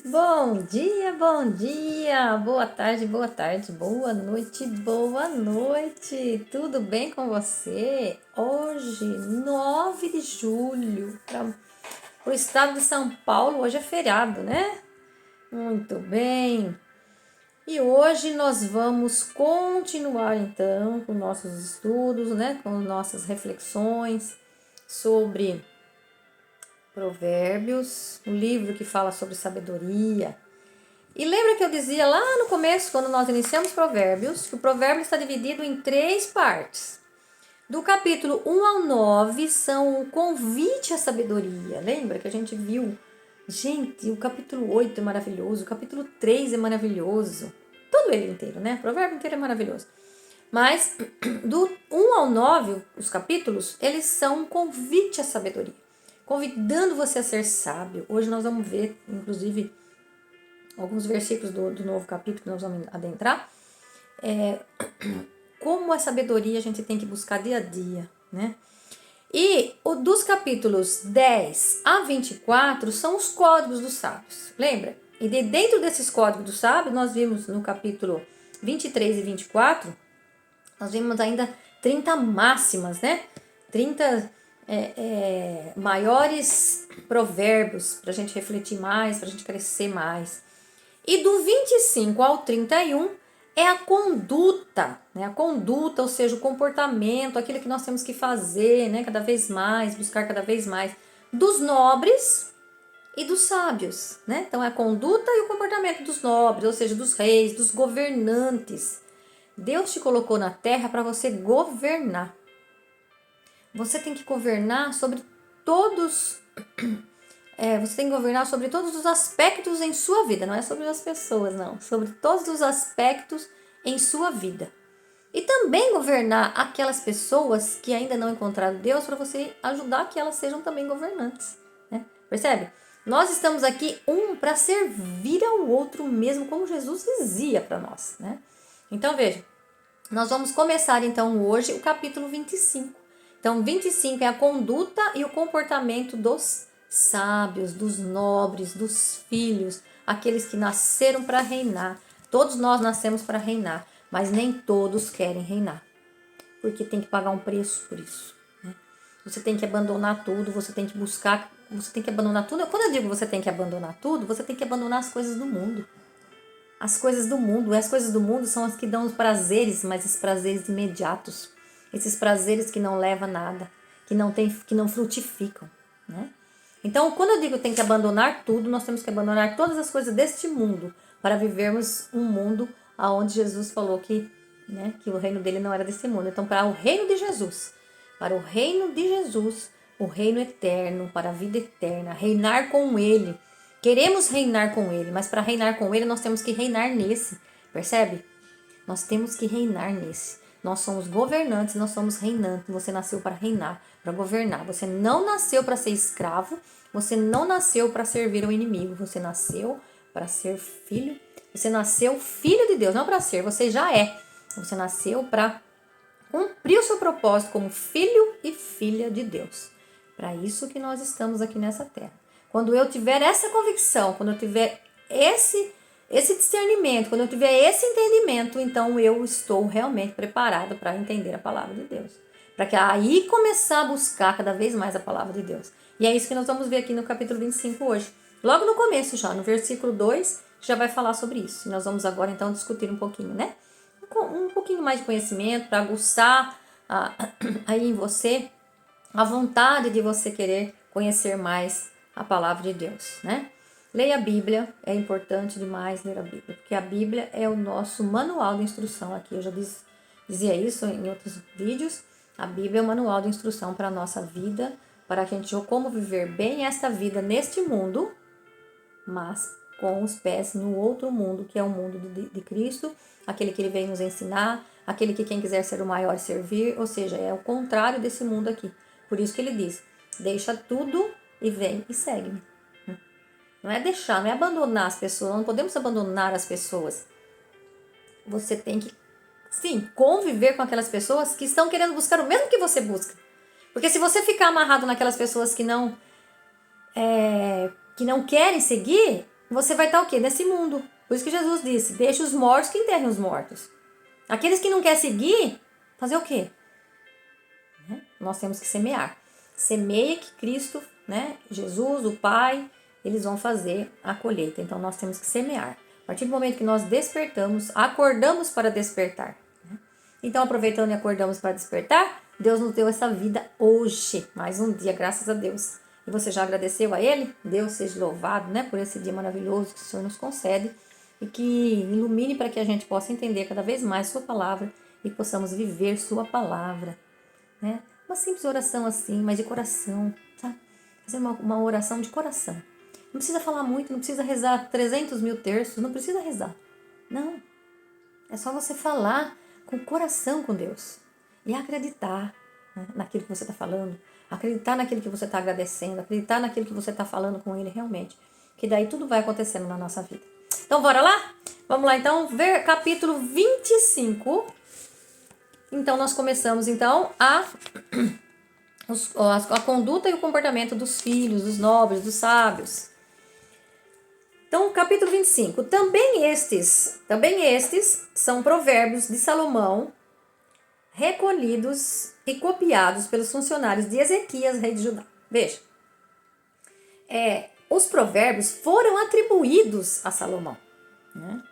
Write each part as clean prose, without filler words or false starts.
Bom dia, boa tarde, boa noite, tudo bem com você? Hoje, 9 de julho, para o estado de São Paulo, hoje é feriado, né? Muito bem. E hoje nós vamos continuar então com nossos estudos, né? Com nossas reflexões sobre Provérbios, um livro que fala sobre sabedoria. E lembra que eu dizia lá no começo, quando nós iniciamos Provérbios, que o provérbio está dividido em 3 partes. Do capítulo 1 ao 9 são o convite à sabedoria. Lembra que a gente viu? Gente, o capítulo 8 é maravilhoso, o capítulo 3 é maravilhoso. Todo ele inteiro, né? O provérbio inteiro é maravilhoso. Mas do 1 ao 9, os capítulos, eles são um convite à sabedoria, convidando você a ser sábio. Hoje nós vamos ver, inclusive, alguns versículos do novo capítulo que nós vamos adentrar. Como a sabedoria a gente tem que buscar dia a dia, né? E dos capítulos 10 a 24 são os códigos dos sábios, lembra? E dentro desses códigos dos sábios, nós vimos no capítulo 23 e 24, nós vimos ainda 30 máximas, né? 30 maiores provérbios para a gente refletir mais, para a gente crescer mais. E do 25 ao 31 é a conduta, né? A conduta, ou seja, o comportamento, aquilo que nós temos que fazer, né? Cada vez mais, buscar cada vez mais, dos nobres e dos sábios, né? Então é a conduta e o comportamento dos nobres, ou seja, dos reis, dos governantes. Deus te colocou na terra para você governar. Você tem que governar sobre todos. Você tem que governar sobre todos os aspectos em sua vida, não é sobre as pessoas, não. Sobre todos os aspectos em sua vida. E também governar aquelas pessoas que ainda não encontraram Deus para você ajudar que elas sejam também governantes, né? Percebe? Nós estamos aqui para servir ao outro mesmo, como Jesus dizia para nós, né? Então veja, nós vamos começar então hoje o capítulo 25. Então 25 é a conduta e o comportamento dos sábios, dos nobres, dos filhos, aqueles que nasceram para reinar. Todos nós nascemos para reinar, mas nem todos querem reinar, porque tem que pagar um preço por isso, né? Você tem que abandonar tudo, você tem que buscar, você tem que abandonar tudo. Quando eu digo você tem que abandonar tudo, você tem que abandonar as coisas do mundo. As coisas do mundo são as que dão os prazeres, mas os prazeres imediatos. Esses prazeres que não levam a nada, que não frutificam, né? Então, quando eu digo tem que abandonar tudo, nós temos que abandonar todas as coisas deste mundo para vivermos um mundo onde Jesus falou que o reino dele não era desse mundo. Então, para o reino de Jesus, o reino eterno, para a vida eterna, reinar com ele. Queremos reinar com ele, mas para reinar com ele nós temos que reinar nesse, percebe? Nós temos que reinar nesse. Nós somos governantes, nós somos reinantes. Você nasceu para reinar, para governar. Você não nasceu para ser escravo, você não nasceu para servir ao inimigo. Você nasceu para ser filho. Você nasceu filho de Deus, não para ser, você já é. Você nasceu para cumprir o seu propósito como filho e filha de Deus. Para isso que nós estamos aqui nessa terra. Quando eu tiver essa convicção, quando eu tiver esse discernimento, quando eu tiver esse entendimento, então eu estou realmente preparado para entender a palavra de Deus. Para que aí começar a buscar cada vez mais a palavra de Deus. E é isso que nós vamos ver aqui no capítulo 25 hoje. Logo no começo já, no versículo 2, já vai falar sobre isso. E nós vamos agora então discutir um pouquinho, né? Um pouquinho mais de conhecimento para aguçar aí em você a vontade de você querer conhecer mais a palavra de Deus, né? Leia a Bíblia, é importante demais ler a Bíblia, porque a Bíblia é o nosso manual de instrução aqui. Eu já dizia isso em outros vídeos. A Bíblia é o manual de instrução para a nossa vida, para a gente como viver bem esta vida neste mundo, mas com os pés no outro mundo, que é o mundo de Cristo, aquele que ele veio nos ensinar, aquele que quem quiser ser o maior servir, ou seja, é o contrário desse mundo aqui. Por isso que ele diz, deixa tudo e vem e segue-me. Não é deixar, não é abandonar as pessoas, não podemos abandonar as pessoas. Você tem que, sim, conviver com aquelas pessoas que estão querendo buscar o mesmo que você busca. Porque se você ficar amarrado naquelas pessoas que não querem seguir, você vai estar o quê? Nesse mundo. Por isso que Jesus disse, deixa os mortos que enterrem os mortos. Aqueles que não querem seguir, fazer o quê? Nós temos que semear. Semeia que Cristo, né, Jesus, o Pai, eles vão fazer a colheita. Então nós temos que semear. A partir do momento que nós despertamos, acordamos para despertar. Então, aproveitando e acordamos para despertar, Deus nos deu essa vida hoje. Mais um dia, graças a Deus. E você já agradeceu a Ele? Deus seja louvado, né, por esse dia maravilhoso que o Senhor nos concede. E que ilumine para que a gente possa entender cada vez mais Sua palavra e possamos viver Sua palavra. Né? Uma simples oração assim, mas de coração, tá? Fazer uma oração de coração. Não precisa falar muito, não precisa rezar 300 mil terços, não precisa rezar. Não. É só você falar com o coração com Deus. E acreditar, né, naquilo que você está falando. Acreditar naquilo que você está agradecendo. Acreditar naquilo que você está falando com Ele realmente. Que daí tudo vai acontecendo na nossa vida. Então, bora lá? Vamos lá, então, ver capítulo 25. Então, nós começamos, então, a conduta e o comportamento dos filhos, dos nobres, dos sábios. Então, capítulo 25. Também estes são provérbios de Salomão, recolhidos e copiados pelos funcionários de Ezequias, rei de Judá. Veja, os provérbios foram atribuídos a Salomão, né?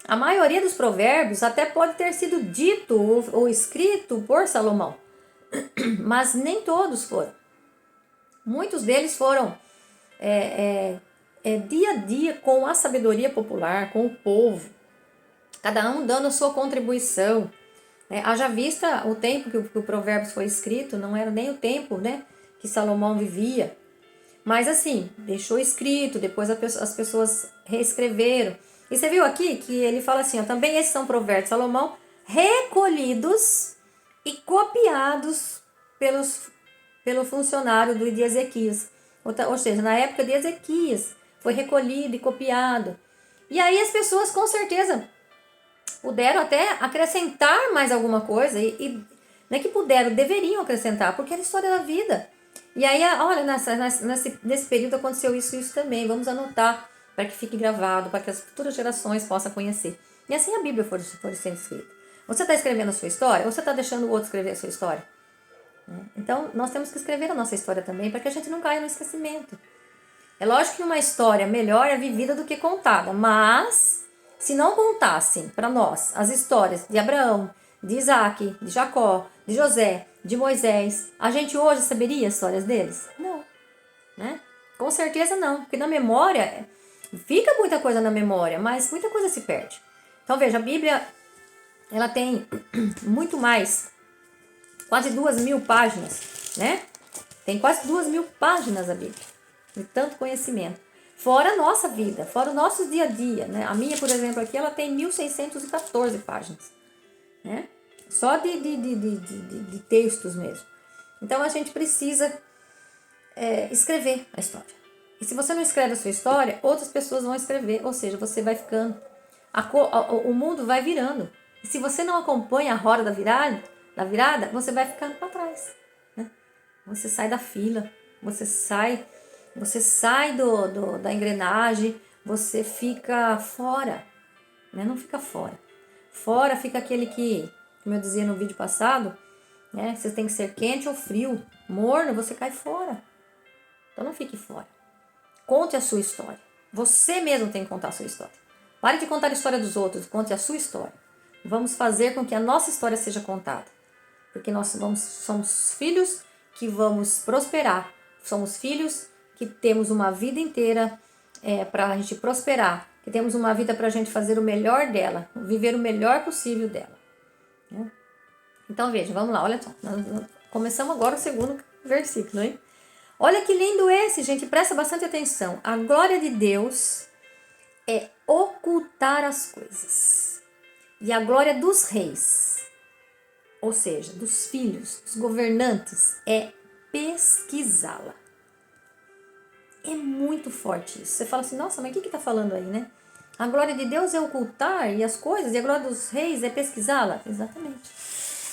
A maioria dos provérbios até pode ter sido dito ou escrito por Salomão, mas nem todos foram. Muitos deles foram dia a dia com a sabedoria popular, com o povo, cada um dando a sua contribuição. Haja vista o tempo que o Provérbios foi escrito, não era nem o tempo, né, que Salomão vivia, mas assim, deixou escrito, depois as pessoas reescreveram. E você viu aqui que ele fala assim, ó, também esses são provérbios de Salomão, recolhidos e copiados pelo funcionário de Ezequias. Ou seja, na época de Ezequias, foi recolhido e copiado. E aí as pessoas com certeza puderam até acrescentar mais alguma coisa. E não é que puderam, deveriam acrescentar, porque era a história da vida. E aí, olha, nesse período aconteceu isso também. Vamos anotar para que fique gravado, para que as futuras gerações possam conhecer. E assim a Bíblia for sendo escrita. Você está escrevendo a sua história ou você está deixando o outro escrever a sua história? Então, nós temos que escrever a nossa história também, para que a gente não caia no esquecimento. É lógico que uma história melhor é vivida do que contada, mas se não contassem para nós as histórias de Abraão, de Isaac, de Jacó, de José, de Moisés, a gente hoje saberia as histórias deles? Não, né? Com certeza não, porque na memória, fica muita coisa na memória, mas muita coisa se perde. Então veja, a Bíblia, ela tem muito mais, quase 2.000 páginas, né? Tem quase 2.000 páginas a Bíblia, de tanto conhecimento. Fora a nossa vida, fora o nosso dia a dia, né? A minha, por exemplo, aqui, ela tem 1.614 páginas, né? Só de textos mesmo. Então, a gente precisa escrever a história. E se você não escreve a sua história, outras pessoas vão escrever. Ou seja, você vai ficando... o mundo vai virando. E se você não acompanha a roda da virada, você vai ficando para trás, né? Você sai da fila, você sai da engrenagem, você fica fora, né? Não fica fora. Fora fica aquele que, como eu dizia no vídeo passado, né? Você tem que ser quente ou frio. Morno, você cai fora. Então não fique fora. Conte a sua história. Você mesmo tem que contar a sua história. Pare de contar a história dos outros, conte a sua história. Vamos fazer com que a nossa história seja contada. Porque nós somos filhos que vamos prosperar. Somos filhos que temos uma vida inteira para a gente prosperar. Que temos uma vida para a gente fazer o melhor dela. Viver o melhor possível dela. Né? Então veja, vamos lá, olha só. Nós começamos agora o segundo versículo, hein? Olha que lindo esse, gente. Presta bastante atenção. A glória de Deus é ocultar as coisas. E a glória dos reis, ou seja, dos filhos, dos governantes, é pesquisá-la. É muito forte isso. Você fala assim, nossa, mas o que está falando aí, né? A glória de Deus é ocultar e as coisas, e a glória dos reis é pesquisá-la. Exatamente.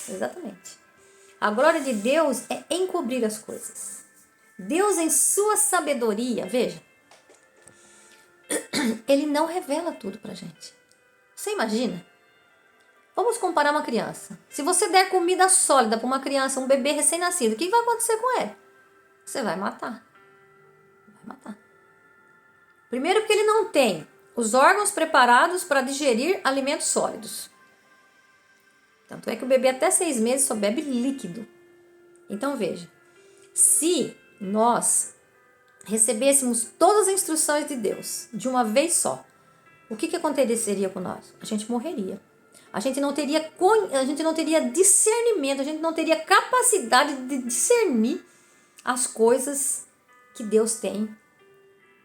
Exatamente. A glória de Deus é encobrir as coisas. Deus, em sua sabedoria, veja, ele não revela tudo pra gente. Você imagina? Vamos comparar uma criança. Se você der comida sólida para uma criança, um bebê recém-nascido, o que vai acontecer com ele? Você vai matar. Vai matar. Primeiro porque ele não tem os órgãos preparados para digerir alimentos sólidos. Tanto é que o bebê até 6 meses só bebe líquido. Então veja, se nós recebêssemos todas as instruções de Deus de uma vez só, o que aconteceria com nós? A gente morreria. A gente não teria discernimento, a gente não teria capacidade de discernir as coisas que Deus tem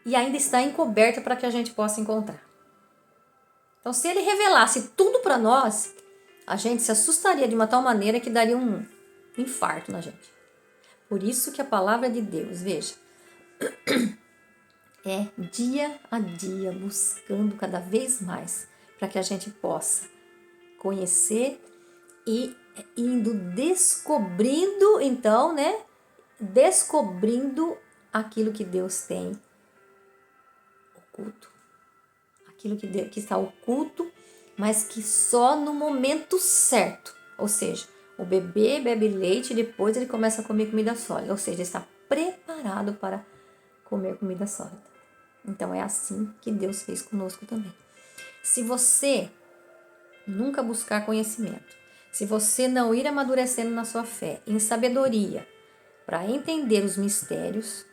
e ainda está encoberta para que a gente possa encontrar. Então, se ele revelasse tudo para nós, a gente se assustaria de uma tal maneira que daria um infarto na gente. Por isso que a palavra de Deus, veja, é dia a dia buscando cada vez mais para que a gente possa conhecer e indo descobrindo, então, né? Descobrindo aquilo que Deus tem oculto. Aquilo que está oculto, mas que só no momento certo. Ou seja, o bebê bebe leite e depois ele começa a comer comida sólida. Ou seja, está preparado para comer comida sólida. Então é assim que Deus fez conosco também. Se você nunca buscar conhecimento, se você não ir amadurecendo na sua fé, em sabedoria, para entender os mistérios,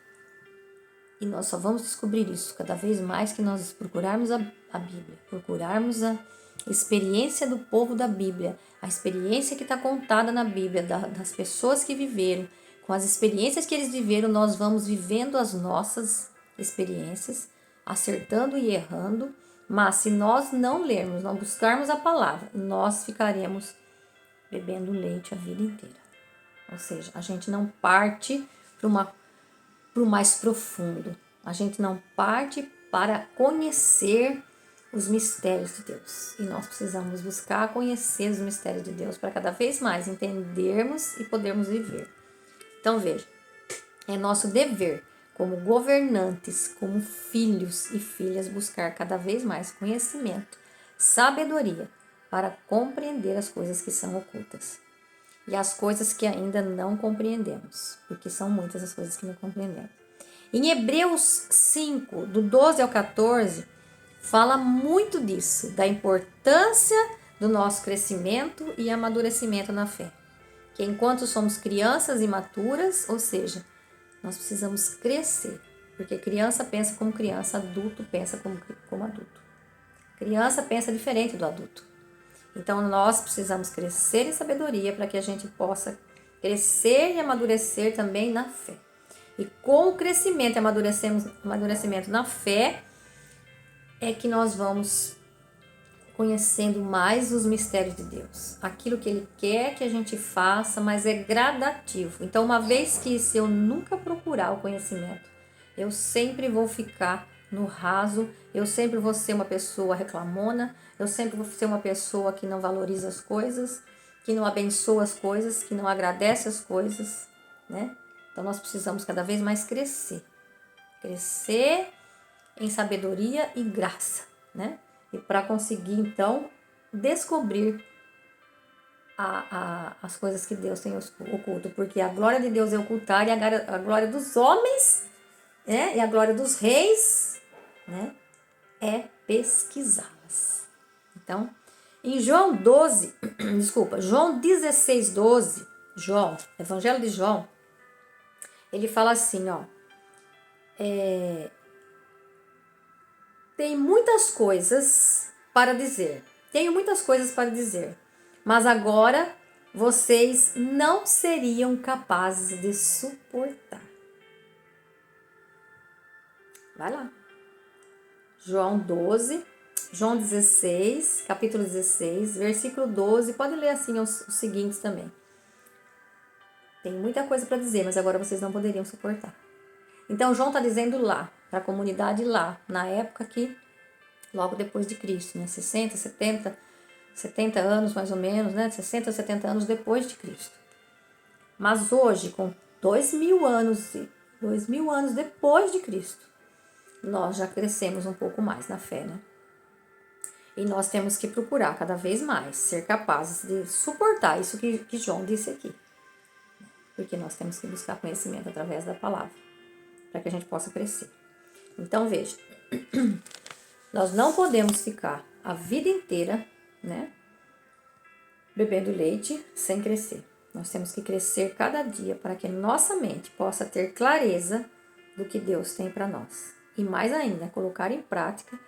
e nós só vamos descobrir isso cada vez mais que nós procurarmos a Bíblia, procurarmos a experiência do povo da Bíblia, a experiência que está contada na Bíblia, das pessoas que viveram, com as experiências que eles viveram, nós vamos vivendo as nossas experiências, acertando e errando, mas se nós não lermos, não buscarmos a palavra, nós ficaremos bebendo leite a vida inteira. Ou seja, a gente não parte para o mais profundo. A gente não parte para conhecer os mistérios de Deus. E nós precisamos buscar conhecer os mistérios de Deus para cada vez mais entendermos e podermos viver. Então veja, é nosso dever como governantes, como filhos e filhas, buscar cada vez mais conhecimento, sabedoria para compreender as coisas que são ocultas e as coisas que ainda não compreendemos, porque são muitas as coisas que não compreendemos. Em Hebreus 5, do 12 ao 14, fala muito disso, da importância do nosso crescimento e amadurecimento na fé. Que enquanto somos crianças imaturas, ou seja, nós precisamos crescer, porque criança pensa como criança, adulto pensa como adulto. Criança pensa diferente do adulto. Então, nós precisamos crescer em sabedoria para que a gente possa crescer e amadurecer também na fé. E com o crescimento e amadurecimento na fé, é que nós vamos conhecendo mais os mistérios de Deus. Aquilo que Ele quer que a gente faça, mas é gradativo. Então, uma vez que se eu nunca procurar o conhecimento, eu sempre vou ficar no raso, eu sempre vou ser uma pessoa reclamona, eu sempre vou ser uma pessoa que não valoriza as coisas, que não abençoa as coisas, que não agradece as coisas, né? Então, nós precisamos cada vez mais crescer. Crescer em sabedoria e graça, né? E para conseguir, então, descobrir as coisas que Deus tem oculto. Porque a glória de Deus é ocultar e a glória dos homens, né? E a glória dos reis, né? É pesquisá-las. Então, em João 16, 12, Evangelho de João, ele fala assim, ó, tenho muitas coisas para dizer, mas agora vocês não seriam capazes de suportar. Vai lá. João 16, capítulo 16, versículo 12, pode ler assim os seguintes também. Tem muita coisa para dizer, mas agora vocês não poderiam suportar. Então, João está dizendo lá, para a comunidade lá, na época que, logo depois de Cristo, né? 60, 70 anos mais ou menos, né? 60, 70 anos depois de Cristo. Mas hoje, com 2000 anos depois de Cristo, nós já crescemos um pouco mais na fé, né? E nós temos que procurar cada vez mais ser capazes de suportar isso que João disse aqui. Porque nós temos que buscar conhecimento através da palavra, para que a gente possa crescer. Então, veja, nós não podemos ficar a vida inteira, né, bebendo leite sem crescer. Nós temos que crescer cada dia para que nossa mente possa ter clareza do que Deus tem para nós. E mais ainda, colocar em prática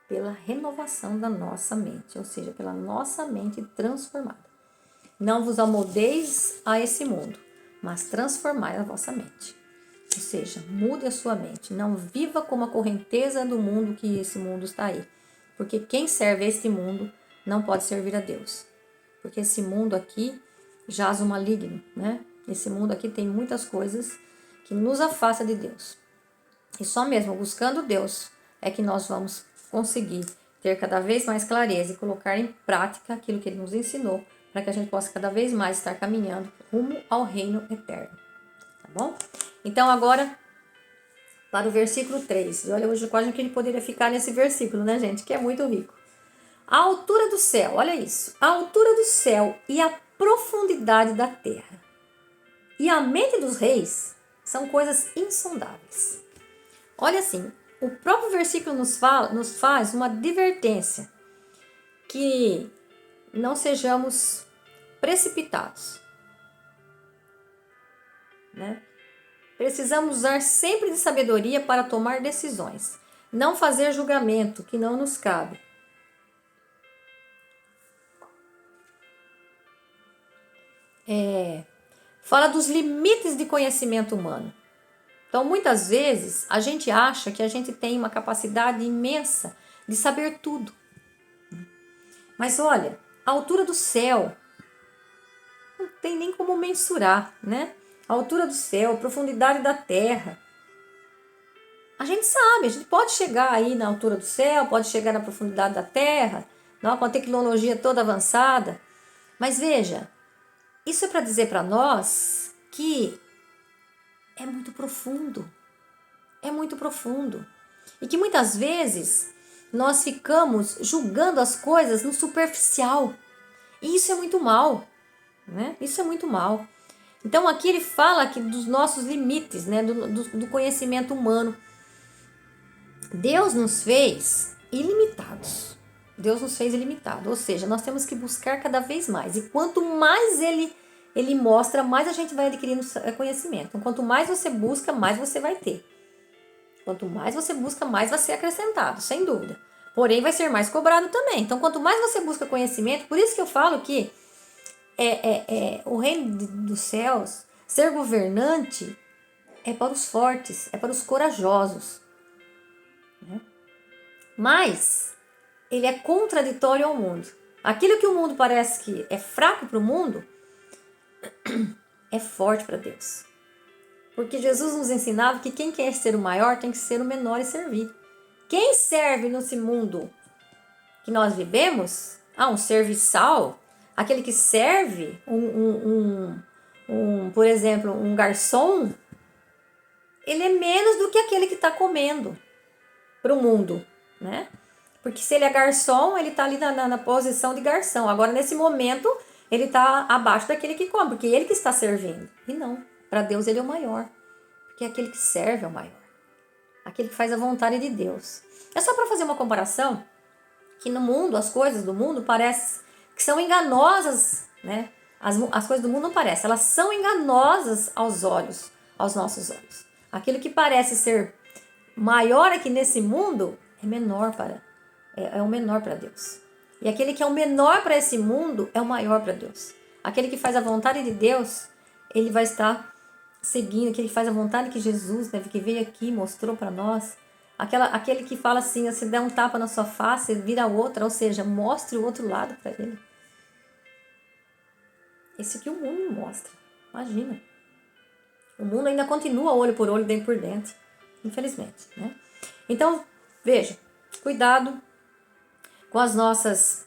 pela renovação da nossa mente, ou seja, pela nossa mente transformada. Não vos amoldeis a esse mundo, mas transformai a vossa mente. Ou seja, mude a sua mente. Não viva como a correnteza do mundo que esse mundo está aí. Porque quem serve a este mundo não pode servir a Deus. Porque esse mundo aqui jaz o maligno, né? Esse mundo aqui tem muitas coisas que nos afasta de Deus. E só mesmo buscando Deus é que nós vamos conseguir ter cada vez mais clareza e colocar em prática aquilo que Ele nos ensinou, para que a gente possa cada vez mais estar caminhando rumo ao reino eterno. Tá bom? Então agora, para o versículo 3. E olha, hoje quase que a gente poderia ficar nesse versículo, né, gente? Que é muito rico. A altura do céu, olha isso. A altura do céu e a profundidade da terra. E a mente dos reis são coisas insondáveis. Olha assim, o próprio versículo nos faz uma advertência. Que não sejamos precipitados, né? Precisamos usar sempre de sabedoria para tomar decisões. Não fazer julgamento que não nos cabe. Fala dos limites de conhecimento humano. Então, muitas vezes, a gente acha que a gente tem uma capacidade imensa de saber tudo. Mas olha, a altura do céu não tem nem como mensurar, né? A altura do céu, a profundidade da terra. A gente sabe, a gente pode chegar aí na altura do céu, pode chegar na profundidade da terra, não, com a tecnologia toda avançada. Mas veja, isso é para dizer para nós que é muito profundo. É muito profundo. E que muitas vezes nós ficamos julgando as coisas no superficial. E isso é muito mal, né? Isso é muito mal. Então aqui ele fala aqui dos nossos limites, né? Do conhecimento humano. Deus nos fez ilimitados. Deus nos fez ilimitado, ou seja, nós temos que buscar cada vez mais. E quanto mais ele mostra, mais a gente vai adquirindo conhecimento. Então, quanto mais você busca, mais você vai ter. Quanto mais você busca, mais vai ser acrescentado, sem dúvida. Porém, vai ser mais cobrado também. Então, quanto mais você busca conhecimento, por isso que eu falo que o reino dos céus, ser governante, é para os fortes, é para os corajosos. Né? Mas ele é contraditório ao mundo. Aquilo que o mundo parece que é fraco para o mundo, é forte para Deus. Porque Jesus nos ensinava que quem quer ser o maior tem que ser o menor e servir. Quem serve nesse mundo que nós vivemos, um serviçal, aquele que serve, por exemplo, um garçom, ele é menos do que aquele que está comendo para o mundo, né? Porque se ele é garçom, ele está ali na posição de garçom. Agora, nesse momento, ele está abaixo daquele que come, porque ele que está servindo. E não, para Deus ele é o maior. Porque aquele que serve é o maior. Aquele que faz a vontade de Deus. É só para fazer uma comparação, que no mundo, as coisas do mundo parecem que são enganosas, né? As coisas do mundo não parecem, elas são enganosas aos olhos, aos nossos olhos. Aquilo que parece ser maior aqui nesse mundo é o menor para Deus. E aquele que é o menor para esse mundo é o maior para Deus. Aquele que faz a vontade de Deus, ele vai estar seguindo, aquele que faz a vontade que Jesus, né, que veio aqui, mostrou para nós. Aquele que fala assim, se der um tapa na sua face, vira a outra, ou seja, mostre o outro lado para ele. Esse que o mundo mostra. Imagina. O mundo ainda continua olho por olho, dentro por dentro. Infelizmente, né? Então, veja, cuidado com as nossas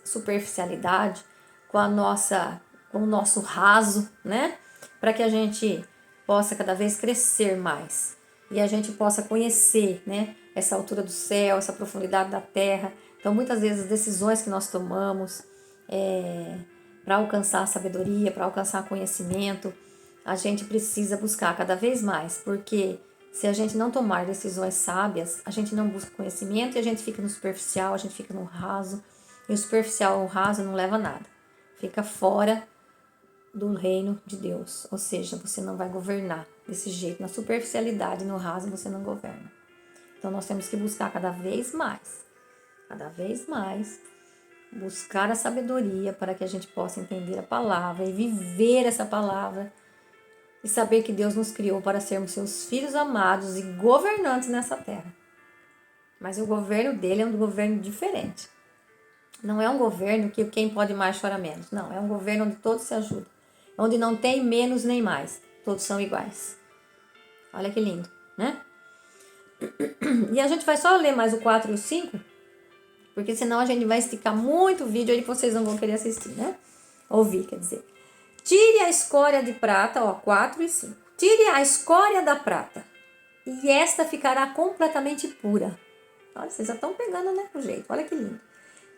superficialidades, com o nosso raso, né? Para que a gente possa cada vez crescer mais e a gente possa conhecer, né, essa altura do céu, essa profundidade da terra. Então, muitas vezes, as decisões que nós tomamos para alcançar a sabedoria, para alcançar conhecimento, a gente precisa buscar cada vez mais, porque se a gente não tomar decisões sábias, a gente não busca conhecimento e a gente fica no superficial, a gente fica no raso, e o superficial ou o raso não leva a nada. Fica fora do reino de Deus, ou seja, você não vai governar desse jeito, na superficialidade, no raso você não governa. Então nós temos que buscar cada vez mais, buscar a sabedoria para que a gente possa entender a palavra e viver essa palavra e saber que Deus nos criou para sermos seus filhos amados e governantes nessa terra. Mas o governo dele é um governo diferente. Não é um governo que quem pode mais chora menos. Não, é um governo onde todos se ajudam. Onde não tem menos nem mais. Todos são iguais. Olha que lindo, né? E a gente vai só ler mais o 4 e o 5, porque senão a gente vai esticar muito o vídeo aí que vocês não vão querer assistir, né? Ouvir, quer dizer. Tire a escória de prata, 4 e 5. Tire a escória da prata, e esta ficará completamente pura. Olha, vocês já estão pegando, né, o jeito. Olha que lindo.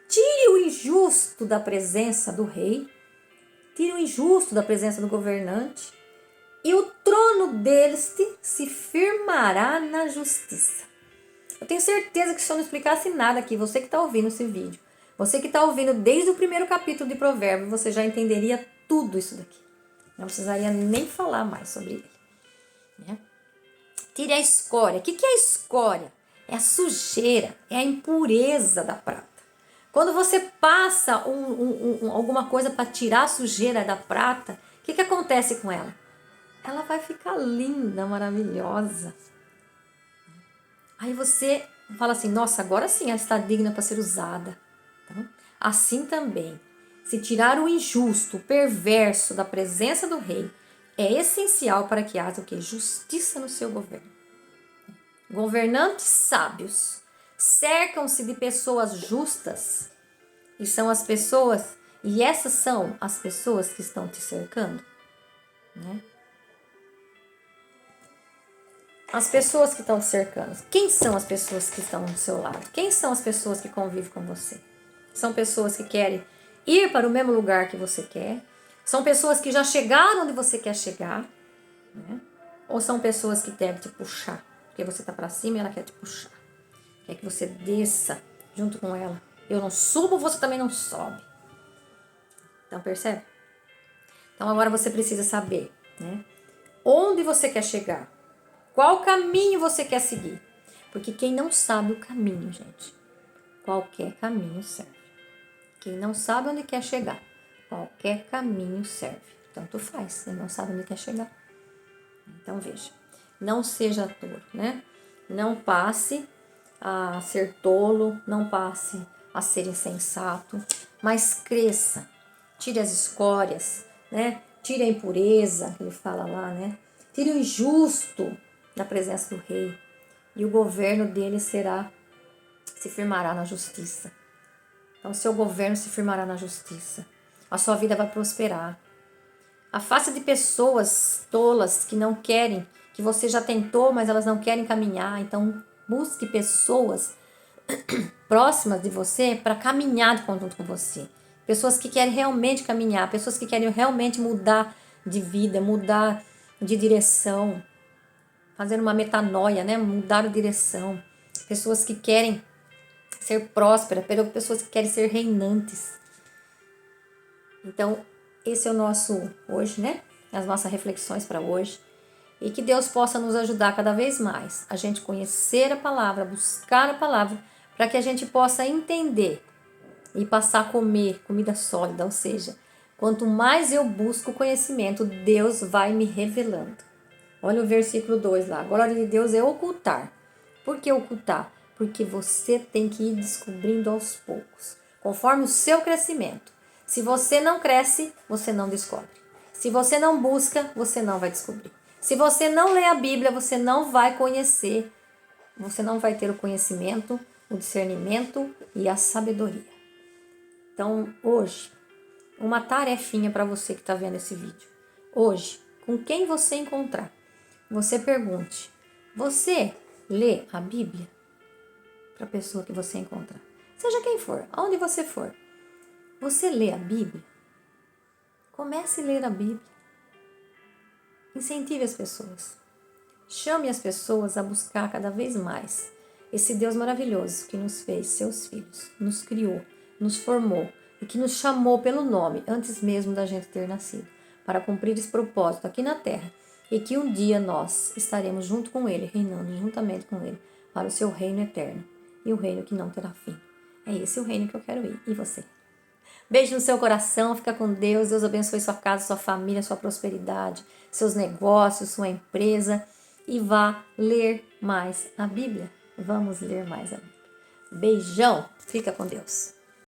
Tire o injusto da presença do rei, tire o injusto da presença do governante, e o trono deste se firmará na justiça. Eu tenho certeza que se eu não explicasse nada aqui, você que está ouvindo esse vídeo, você que está ouvindo desde o primeiro capítulo de Provérbios, você já entenderia tudo isso daqui. Não precisaria nem falar mais sobre ele, né? Tire a escória. O que é a escória? É a sujeira, é a impureza da prata. Quando você passa alguma coisa para tirar a sujeira da prata, o que acontece com ela? Ela vai ficar linda, maravilhosa. Aí você fala assim, nossa, agora sim ela está digna para ser usada. Então, assim também, se tirar o injusto, o perverso da presença do rei, é essencial para que haja o quê? Justiça no seu governo. Governantes sábios cercam-se de pessoas justas, e são as pessoas, e essas são as pessoas que estão te cercando, né? As pessoas que estão te cercando. Quem são as pessoas que estão do seu lado? Quem são as pessoas que convivem com você? São pessoas que querem ir para o mesmo lugar que você quer? São pessoas que já chegaram onde você quer chegar? Né? Ou são pessoas que querem te puxar? Porque você está para cima e ela quer te puxar. Quer que você desça junto com ela. Eu não subo, você também não sobe. Então, percebe? Então, agora você precisa saber, né? Onde você quer chegar? Qual caminho você quer seguir? Porque quem não sabe o caminho, gente, qualquer caminho serve. Quem não sabe onde quer chegar, qualquer caminho serve. Tanto faz, ele não sabe onde quer chegar. Então, veja, não seja tolo, né? Não passe a ser tolo, não passe a ser insensato, mas cresça. Tire as escórias, né? Tire a impureza, que ele fala lá, né? Tire o injusto da presença do rei, e o governo dele se firmará na justiça. Então, o seu governo se firmará na justiça. A sua vida vai prosperar. Afaste de pessoas tolas que não querem, que você já tentou, mas elas não querem caminhar. Então, busque pessoas próximas de você para caminhar junto com você. Pessoas que querem realmente caminhar, pessoas que querem realmente mudar de vida, mudar de direção, fazer uma metanoia, né? Mudar de direção. Pessoas que querem ser prósperas, pessoas que querem ser reinantes. Então, esse é o nosso hoje, né? As nossas reflexões para hoje. E que Deus possa nos ajudar cada vez mais a gente conhecer a palavra, buscar a palavra, para que a gente possa entender e passar a comer comida sólida. Ou seja, quanto mais eu busco conhecimento, Deus vai me revelando. Olha o versículo 2 lá. A glória de Deus é ocultar. Por que ocultar? Porque você tem que ir descobrindo aos poucos, conforme o seu crescimento. Se você não cresce, você não descobre. Se você não busca, você não vai descobrir. Se você não lê a Bíblia, você não vai conhecer. Você não vai ter o conhecimento, o discernimento e a sabedoria. Então, hoje, uma tarefinha para você que está vendo esse vídeo. Hoje, com quem você encontrar, você pergunte: Você lê a Bíblia para a pessoa que você encontrar. Seja quem for, aonde você for. Você lê a Bíblia? Comece a ler a Bíblia. Incentive as pessoas. Chame as pessoas a buscar cada vez mais esse Deus maravilhoso que nos fez seus filhos, nos criou, nos formou e que nos chamou pelo nome antes mesmo da gente ter nascido, para cumprir esse propósito aqui na terra e que um dia nós estaremos junto com Ele, reinando juntamente com Ele, para o seu reino eterno e o reino que não terá fim. É esse o reino que eu quero ir. E você? Beijo no seu coração, fica com Deus. Deus abençoe sua casa, sua família, sua prosperidade, seus negócios, sua empresa. E vá ler mais a Bíblia. Vamos ler mais a Bíblia. Beijão, fica com Deus.